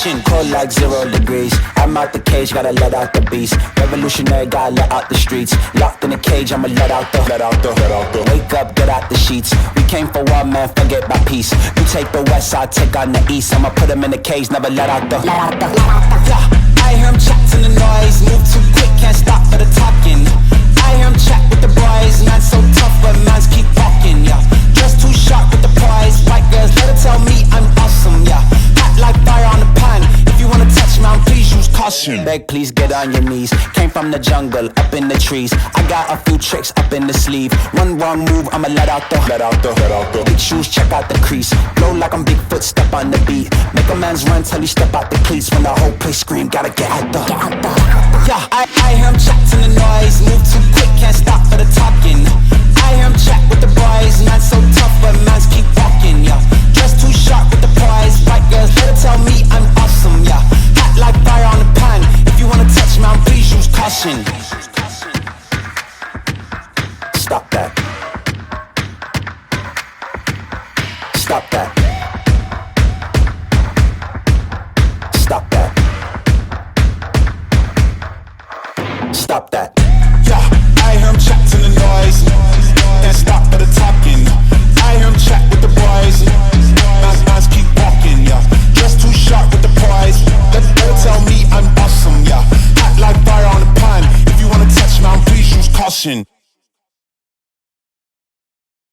caution, cold like 0 degrees. I'm out the cage, gotta let out the beast. Revolutionary, gotta let out the streets. Locked in a cage, I'ma let out the. Wake up, get out the sheets. We came for war, man, forget my peace. You take the west, I take on the east. I'ma put him in the cage, never let out the. Yeah, I hear him chatting the noise. Move too quick, can't stop for the talking. I hear him chat with the boys. Man so tough, but mans keep walking, yeah. Dressed too sharp with the prize. White girls, let her tell me I'm awesome, yeah. Hot like fire on the pan. If you wanna touch me, please use caution. Beg, please get on your knees. Came from the jungle, up in the trees. I got a few tricks up in the sleeve. One wrong move, I'ma let out the. Big shoes, check out the crease. Blow like I'm Bigfoot, step on the beat. Make a man's run till he step out the cleats. When the whole place scream, gotta get out the. Yeah, I hear him chatting the noise. Move too quick, can't stop for the talking. I hear him chat with the boys. Man so tough, but mans keep walking, yeah. Dressed too sharp with the prize. White girls, let her tell me I'm awesome, yeah. Hot like fire on the pan. If you wanna touch me, please use caution. Stop that. Stop that. Stop that. Stop that. Yeah, I hear him chatting the noise. Can't stop for the talking. I hear him chat with the boys. Mans keep walking, yeah. Dressed too sharp with the prize. Let her tell me I'm awesome, yeah. Hot like fire on the pan. If you wanna touch me, please use caution.